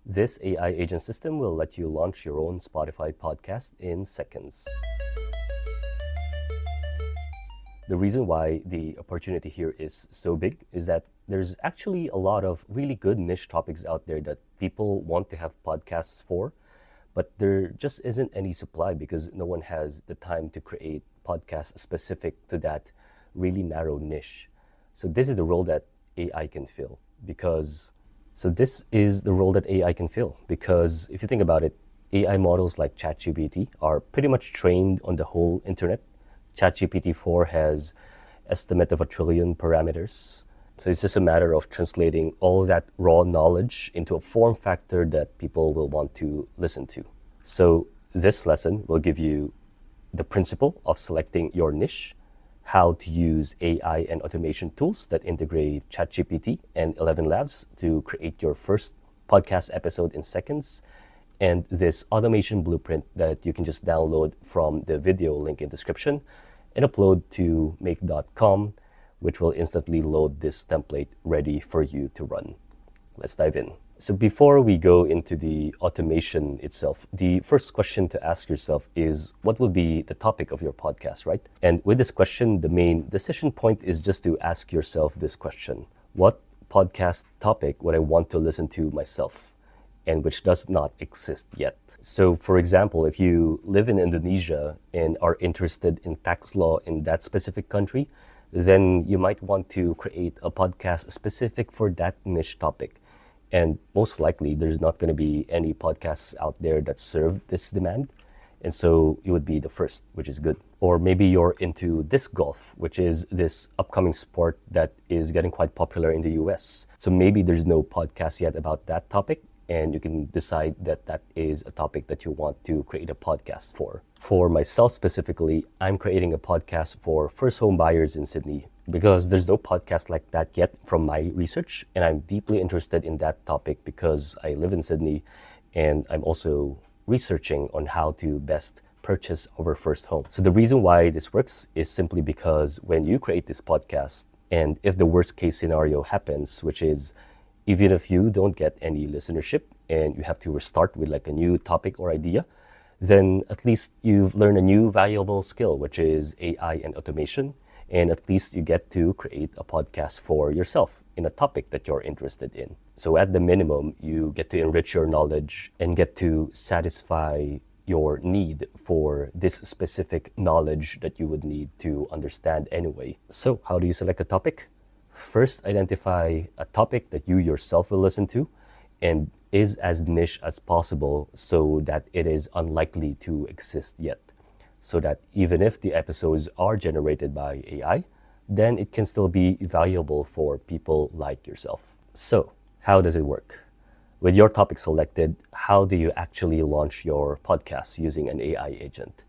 This AI agent system will let you launch your own Spotify podcast in seconds. The reason why the opportunity here is so big is that there's actually a lot of really good niche topics out there that people want to have podcasts for, but there just isn't any supply because no one has the time to create podcasts specific to that really narrow niche. So this is the role that AI can fill because if you think about it, AI models like ChatGPT are pretty much trained on the whole internet. ChatGPT 4 has estimate of 1 trillion parameters. So it's just a matter of translating all of that raw knowledge into a form factor that people will want to listen to. So this lesson will give you the principle of selecting your niche, how to use AI and automation tools that integrate ChatGPT and 11 Labs to create your first podcast episode in seconds, and this automation blueprint that you can just download from the video link in description and upload to make.com, which will instantly load this template ready for you to run. Let's dive in. So before we go into the automation itself, the first question to ask yourself is what will be the topic of your podcast, right? And with this question, the main decision point is just to ask yourself this question: what podcast topic would I want to listen to myself, and which does not exist yet? So for example, if you live in Indonesia and are interested in tax law in that specific country, then you might want to create a podcast specific for that niche topic. And most likely there's not going to be any podcasts out there that serve this demand. And so you would be the first, which is good. Or maybe you're into disc golf, which is this upcoming sport that is getting quite popular in the US. So maybe there's no podcast yet about that topic, and you can decide that that is a topic that you want to create a podcast for. For myself specifically, I'm creating a podcast for first home buyers in Sydney because there's no podcast like that yet from my research, and I'm deeply interested in that topic because I live in Sydney and I'm also researching on how to best purchase our first home. So the reason why this works is simply because when you create this podcast, and if the worst case scenario happens, which is even if you don't get any listenership and you have to restart with like a new topic or idea, then at least you've learned a new valuable skill, which is AI and automation. And at least you get to create a podcast for yourself in a topic that you're interested in. So at the minimum, you get to enrich your knowledge and get to satisfy your need for this specific knowledge that you would need to understand anyway. So how do you select a topic? First, identify a topic that you yourself will listen to and is as niche as possible so that it is unlikely to exist yet. So that even if the episodes are generated by AI, then it can still be valuable for people like yourself. So how does it work? With your topic selected, how do you actually launch your podcast using an AI agent?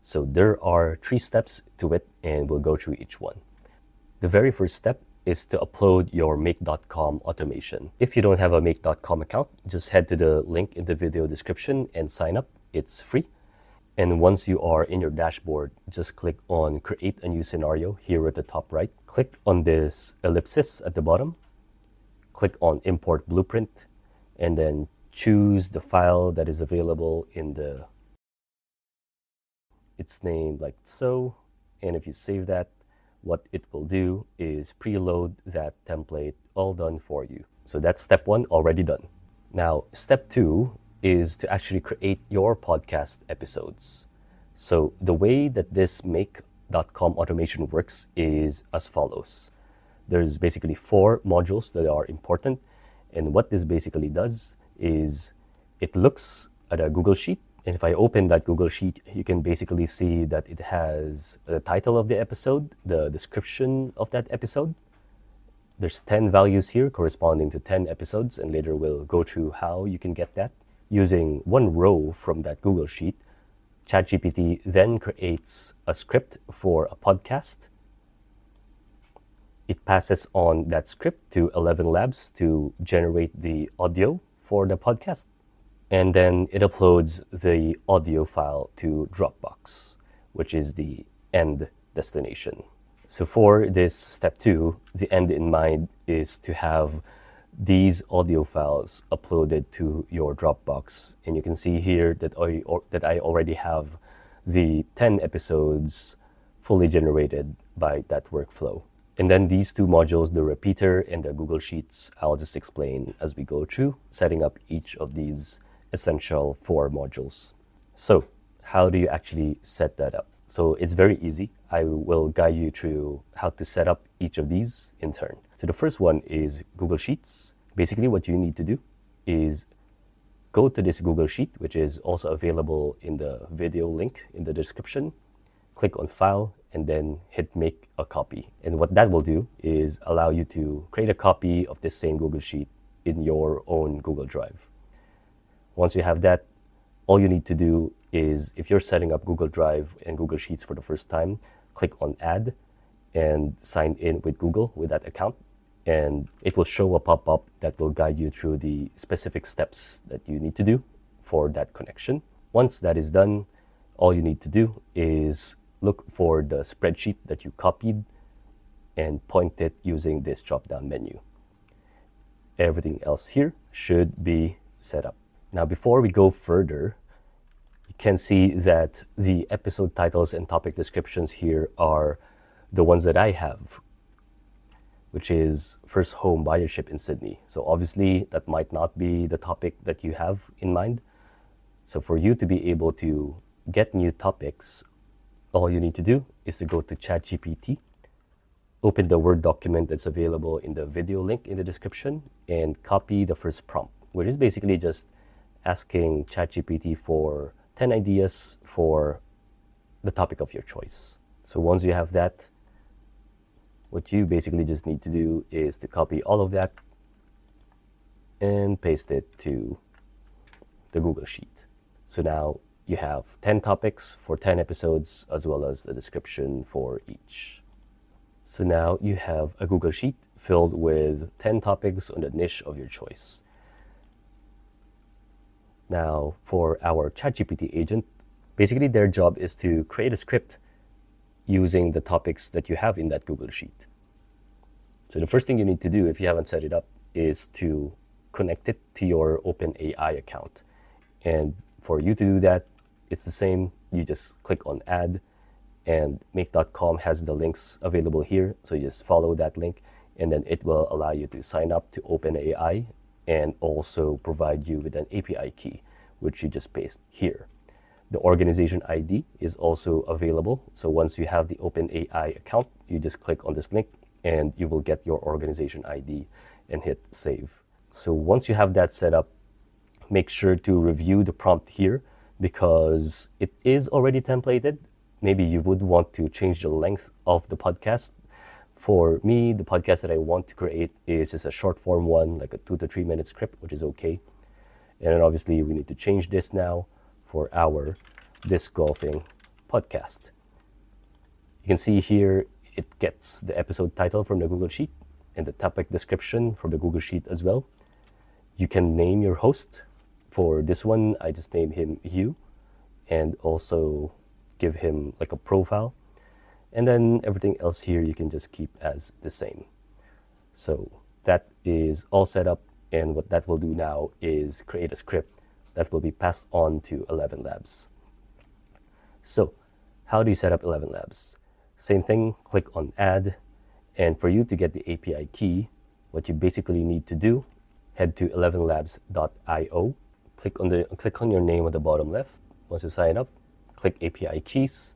So there are 3 steps to it, and we'll go through each one. The very first step is to upload your make.com automation. If you don't have a make.com account, just head to the link in the video description and sign up. It's free. And once you are in your dashboard, just click on Create a New Scenario here at the top right. Click on this ellipsis at the bottom. Click on Import Blueprint, and then choose the file that is available in it's named like so. And if you save that, what it will do is preload that template, all done for you. So that's step 1 already done. Now, step 2 is to actually create your podcast episodes. So the way that this make.com automation works is as follows. There's basically 4 modules that are important. And what this basically does is it looks at a Google Sheet. And if I open that Google Sheet, you can basically see that it has the title of the episode, the description of that episode. There's 10 values here corresponding to 10 episodes, and later we'll go through how you can get that. Using one row from that Google Sheet, ChatGPT then creates a script for a podcast. It passes on that script to 11 Labs to generate the audio for the podcast. And then it uploads the audio file to Dropbox, which is the end destination. So for this step 2, the end in mind is to have these audio files uploaded to your Dropbox. And you can see here that I already have the 10 episodes fully generated by that workflow. And then these two modules, the repeater and the Google Sheets, I'll just explain as we go through setting up each of these essential 4 modules. So how do you actually set that up? So it's very easy. I will guide you through how to set up each of these in turn. So the first one is Google Sheets. Basically what you need to do is go to this Google Sheet, which is also available in the video link in the description. Click on File and then hit Make a Copy. And what that will do is allow you to create a copy of this same Google Sheet in your own Google Drive. Once you have that, all you need to do is, if you're setting up Google Drive and Google Sheets for the first time, click on Add and sign in with Google with that account. And it will show a pop-up that will guide you through the specific steps that you need to do for that connection. Once that is done, all you need to do is look for the spreadsheet that you copied and point it using this drop-down menu. Everything else here should be set up. Now, before we go further, you can see that the episode titles and topic descriptions here are the ones that I have, which is first home buyership in Sydney. So obviously that might not be the topic that you have in mind. So for you to be able to get new topics, all you need to do is to go to ChatGPT, open the Word document that's available in the video link in the description, and copy the first prompt, which is basically just asking ChatGPT for 10 ideas for the topic of your choice. So once you have that, what you basically just need to do is to copy all of that and paste it to the Google Sheet. So now you have 10 topics for 10 episodes, as well as a description for each. So now you have a Google Sheet filled with 10 topics on the niche of your choice. Now for our ChatGPT agent, basically their job is to create a script using the topics that you have in that Google Sheet. So the first thing you need to do, if you haven't set it up, is to connect it to your OpenAI account. And for you to do that, it's the same. You just click on Add, and make.com has the links available here. So you just follow that link, and then it will allow you to sign up to OpenAI and also provide you with an API key, which you just paste here. The organization ID is also available. So once you have the OpenAI account, you just click on this link and you will get your organization ID and hit save. So once you have that set up, make sure to review the prompt here because it is already templated. Maybe you would want to change the length of the podcast. For me, the podcast that I want to create is just a short form one, like a 2 to 3 minute script, which is okay. And then obviously we need to change this now for our disc golfing podcast. You can see here it gets the episode title from the Google Sheet and the topic description from the Google Sheet as well. You can name your host. For this one, I just name him Hugh and also give him like a profile. And then everything else here you can just keep as the same. So that is all set up, and what that will do now is create a script that will be passed on to 11 Labs. So how do you set up 11 Labs? Same thing, click on Add, and for you to get the API key, what you basically need to do, head to 11labs.io, click on your name at the bottom left. Once you sign up, click API keys,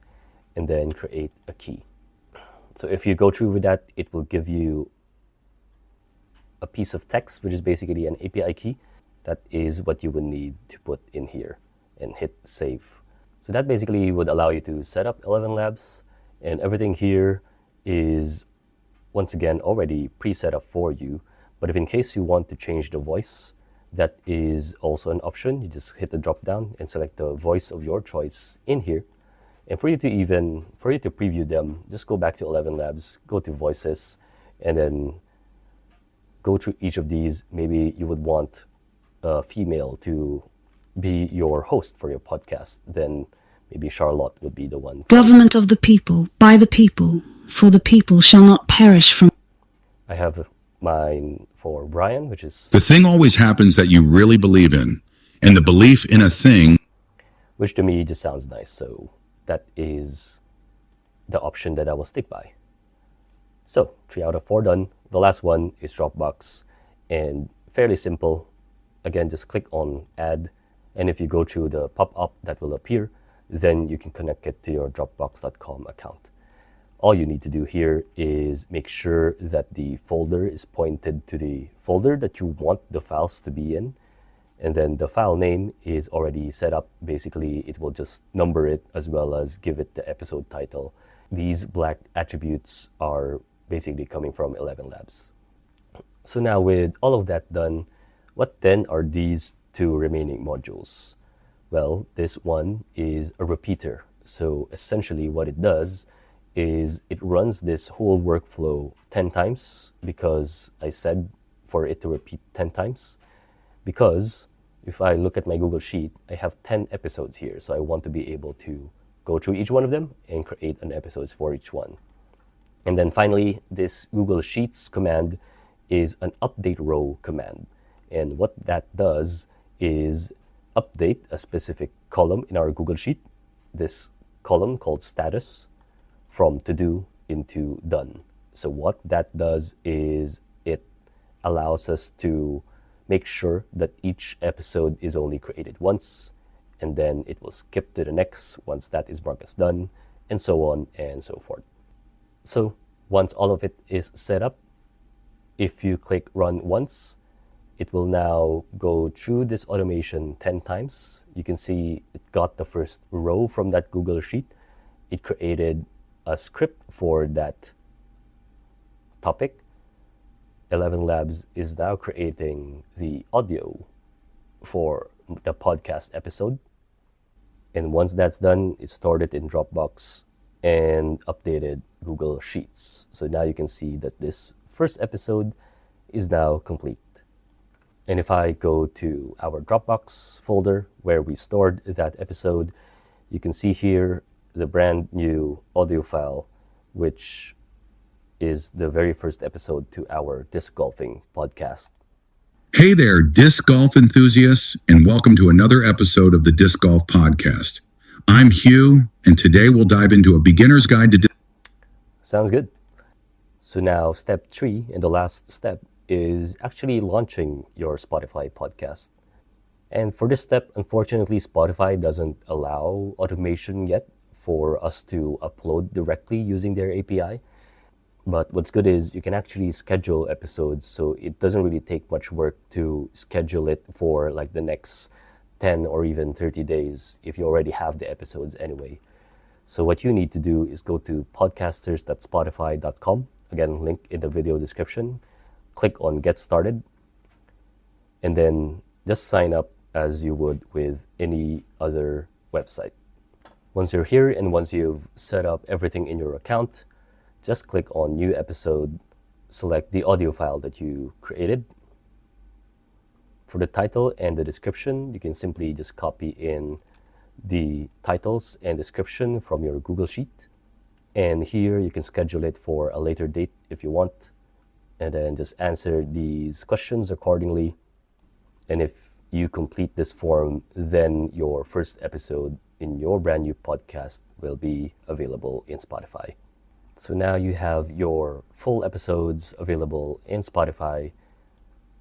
and then create a key. So if you go through with that, it will give you a piece of text, which is basically an API key. That is what you would need to put in here and hit save. So that basically would allow you to set up 11 Labs, and everything here is once again already pre-set up for you. But if in case you want to change the voice, that is also an option. You just hit the drop down and select the voice of your choice in here. And for you to preview them, just go back to 11 Labs, go to voices, and then go through each of these. Maybe you would want a female to be your host for your podcast. Then maybe Charlotte would be the one. Government of the people, by the people, for the people shall not perish from. I have mine for Brian, which is The thing always happens that you really believe in, and the belief in a thing, which to me just sounds nice. So that is the option that I will stick by. So 3 out of 4 done. The last one is Dropbox, and fairly simple. Again, just click on add, and if you go through the pop-up that will appear, then you can connect it to your dropbox.com account. All you need to do here is make sure that the folder is pointed to the folder that you want the files to be in, and then the file name is already set up. Basically, it will just number it as well as give it the episode title. These black attributes are basically coming from 11 Labs. So now with all of that done, what then are these 2 remaining modules? Well, this one is a repeater. So essentially what it does is it runs this whole workflow 10 times, because I said for it to repeat 10 times. Because if I look at my Google Sheet, I have 10 episodes here. So I want to be able to go through each one of them and create an episode for each one. And then finally, this Google Sheets command is an update row command. And what that does is update a specific column in our Google Sheet, this column called status, from to do into done. So what that does is it allows us to make sure that each episode is only created once, and then it will skip to the next once that is marked as done, and so on and so forth. So once all of it is set up, if you click run once, it will now go through this automation 10 times. You can see it got the first row from that Google Sheet. It created a script for that topic. 11 Labs is now creating the audio for the podcast episode. And once that's done, it stored it in Dropbox and updated Google Sheets. So now you can see that this first episode is now complete. And if I go to our Dropbox folder where we stored that episode, you can see here the brand new audio file, which is the very first episode to our disc golfing podcast. Hey there, disc golf enthusiasts, and welcome to another episode of the Disc Golf Podcast. I'm Hugh, and today we'll dive into a beginner's guide to Sounds good. So now step 3, and the last step, is actually launching your Spotify podcast. And for this step, unfortunately, Spotify doesn't allow automation yet for us to upload directly using their API. But what's good is you can actually schedule episodes, so it doesn't really take much work to schedule it for like the next 10 or even 30 days if you already have the episodes anyway. So what you need to do is go to podcasters.spotify.com. Again, link in the video description. Click on Get Started, and then just sign up as you would with any other website. Once you're here and once you've set up everything in your account, just click on New Episode, select the audio file that you created. For the title and the description, you can simply just copy in the titles and description from your Google Sheet. And here you can schedule it for a later date if you want. And then just answer these questions accordingly. And if you complete this form, then your first episode in your brand new podcast will be available in Spotify. So now you have your full episodes available in Spotify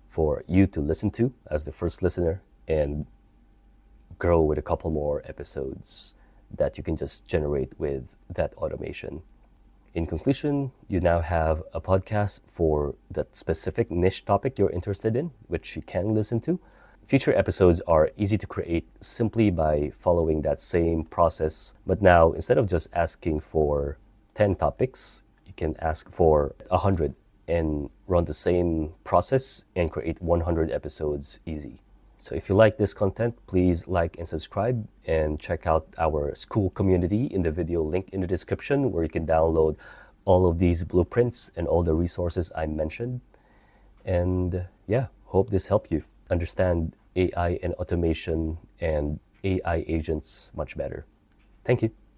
for you to listen to as the first listener and grow with a couple more episodes that you can just generate with that automation. In conclusion, you now have a podcast for that specific niche topic you're interested in, which you can listen to. Future episodes are easy to create simply by following that same process. But now, instead of just asking for 10 topics, you can ask for 100 and run the same process and create 100 episodes easy. So if you like this content, please like and subscribe, and check out our school community in the video link in the description, where you can download all of these blueprints and all the resources I mentioned. And yeah, hope this helped you understand AI and automation and AI agents much better. Thank you.